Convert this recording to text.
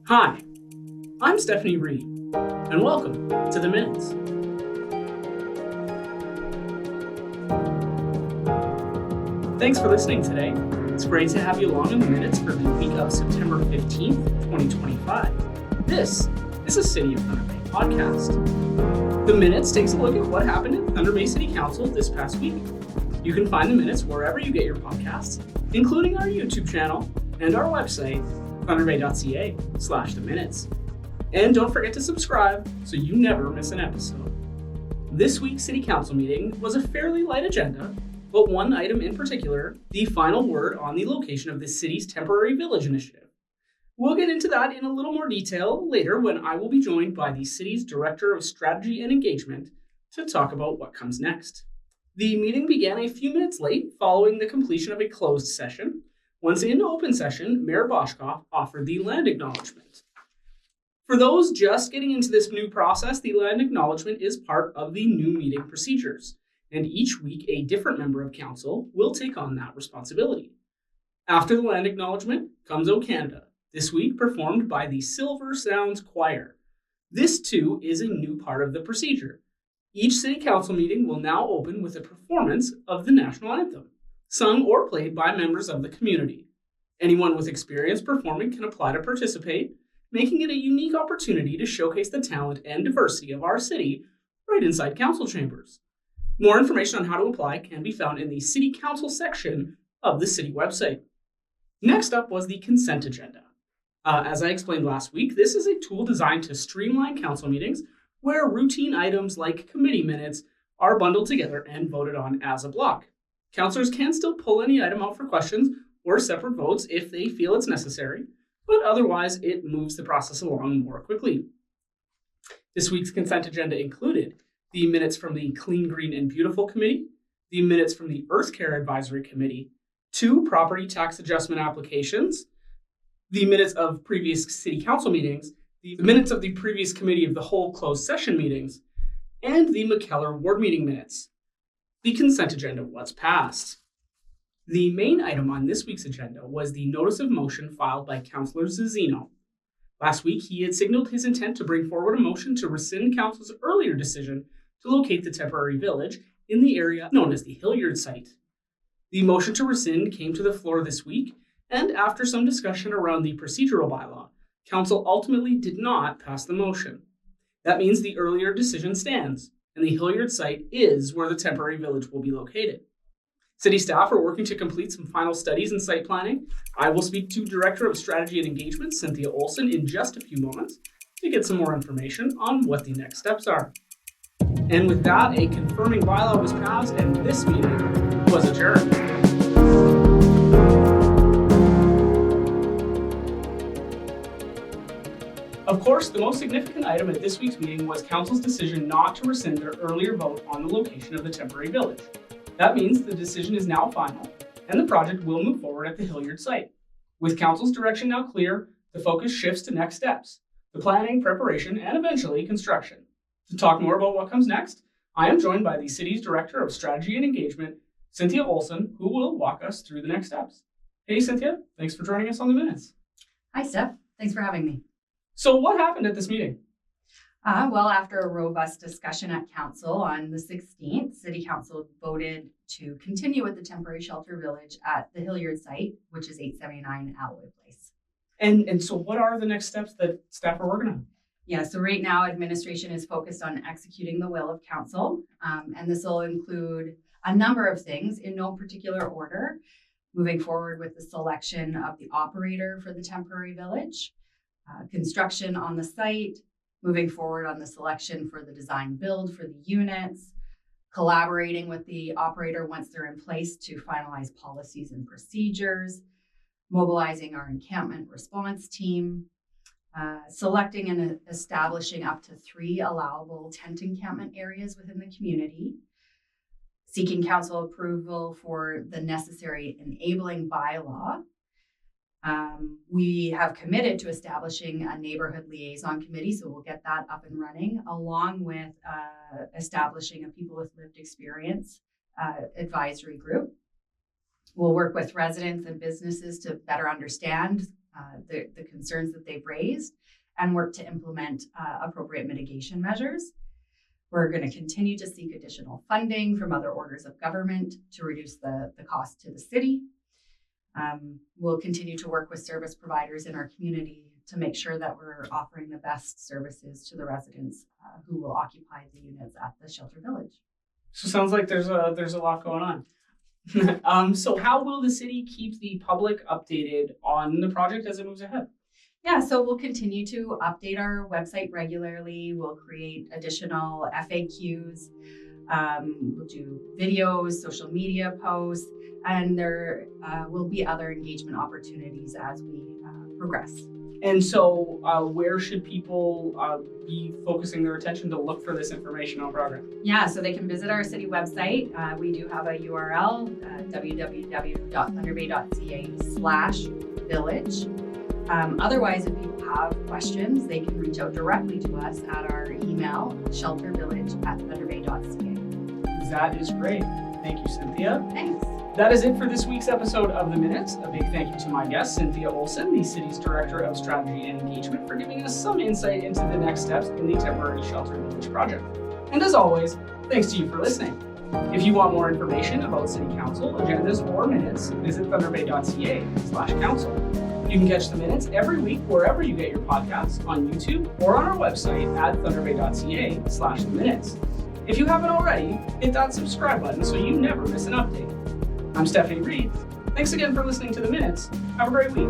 Hi, I'm Stephanie Reid, and welcome to The Minutes. Thanks for listening today. It's great to have you along in The Minutes for the week of September 15th, 2025. This is a City of Thunder Bay podcast. The Minutes takes a look at what happened at Thunder Bay City Council this past week. You can find The Minutes wherever you get your podcasts, including our YouTube channel and our website, thunderbay.ca/The Minutes. And don't forget to subscribe so you never miss an episode. This week's City Council meeting was a fairly light agenda, but one item in particular, the final word on the location of the city's temporary village initiative. We'll get into that in a little more detail later when I will be joined by the city's Director of Strategy and Engagement to talk about what comes next. The meeting began a few minutes late following the completion of a closed session. Once in open session, Mayor Boschkoff offered the land acknowledgement. For those just getting into this new process, the land acknowledgement is part of the new meeting procedures, and each week a different member of council will take on that responsibility. After the land acknowledgement comes O Canada, this week performed by the Silver Sounds Choir. This too is a new part of the procedure. Each city council meeting will now open with a performance of the national anthem, sung or played by members of the community. Anyone with experience performing can apply to participate, making it a unique opportunity to showcase the talent and diversity of our city right inside council chambers. More information on how to apply can be found in the City Council section of the city website. Next up was the consent agenda. As I explained last week, this is a tool designed to streamline council meetings where routine items like committee minutes are bundled together and voted on as a block. Councillors can still pull any item out for questions or separate votes if they feel it's necessary, but otherwise it moves the process along more quickly. This week's consent agenda included the minutes from the Clean, Green, and Beautiful Committee, the minutes from the Earth Care Advisory Committee, 2 property tax adjustment applications, the minutes of previous city council meetings, the minutes of the previous committee of the whole closed session meetings, and the McKellar ward meeting minutes. The consent agenda was passed. The main item on this week's agenda was the notice of motion filed by Councillor Zizzino. Last week, he had signaled his intent to bring forward a motion to rescind Council's earlier decision to locate the temporary village in the area known as the Hilliard site. The motion to rescind came to the floor this week, and after some discussion around the procedural bylaw, Council ultimately did not pass the motion. That means the earlier decision stands, and the Hilliard site is where the temporary village will be located. City staff are working to complete some final studies and site planning. I will speak to Director of Strategy and Engagement, Cynthia Olsen, in just a few moments to get some more information on what the next steps are. And with that, a confirming bylaw was passed, and this meeting was adjourned. Of course, the most significant item at this week's meeting was Council's decision not to rescind their earlier vote on the location of the temporary village. That means the decision is now final, and the project will move forward at the Hilliard site. With Council's direction now clear, the focus shifts to next steps, the planning, preparation, and eventually construction. To talk more about what comes next, I am joined by the city's Director of Strategy and Engagement, Cynthia Olsen, who will walk us through the next steps. Hey, Cynthia, thanks for joining us on The Minutes. Hi, Steph. Thanks for having me. So what happened at this meeting? Well, after a robust discussion at Council on the 16th, City Council voted to continue with the temporary shelter village at the Hilliard site, which is 879 Alloy Place. And so what are the next steps that staff are working on? Yeah, so right now administration is focused on executing the will of Council, and this will include a number of things in no particular order, moving forward with the selection of the operator for the temporary village, construction on the site, moving forward on the selection for the design build for the units, collaborating with the operator once they're in place to finalize policies and procedures, mobilizing our encampment response team, selecting and establishing up to 3 allowable tent encampment areas within the community, seeking council approval for the necessary enabling bylaw. We have committed to establishing a neighborhood liaison committee, so we'll get that up and running, along with establishing a people with lived experience advisory group. We'll work with residents and businesses to better understand the concerns that they've raised and work to implement appropriate mitigation measures. We're going to continue to seek additional funding from other orders of government to reduce the cost to the city. We'll continue to work with service providers in our community to make sure that we're offering the best services to the residents who will occupy the units at the shelter village. So sounds like there's a lot going on. So how will the city keep the public updated on the project as it moves ahead? Yeah, so we'll continue to update our website regularly. We'll create additional FAQs. We'll do videos, social media posts, and there will be other engagement opportunities as we progress. And so where should people be focusing their attention to look for this information on progress? Yeah, so they can visit our city website. We do have a URL, www.thunderbay.ca/village. Otherwise, if people have questions, they can reach out directly to us at our email, sheltervillage@thunderbay.ca. That is great. Thank you, Cynthia. Thanks. That is it for this week's episode of The Minutes. A big thank you to my guest, Cynthia Olsen, the city's Director of Strategy and Engagement, for giving us some insight into the next steps in the temporary shelter village project. And as always, thanks to you for listening. If you want more information about City Council, agendas, or minutes, visit thunderbay.ca/council. You can catch The Minutes every week wherever you get your podcasts, on YouTube or on our website at thunderbay.ca/minutes. If you haven't already, hit that subscribe button so you never miss an update. I'm Stephanie Reid. Thanks again for listening to The Minutes. Have a great week.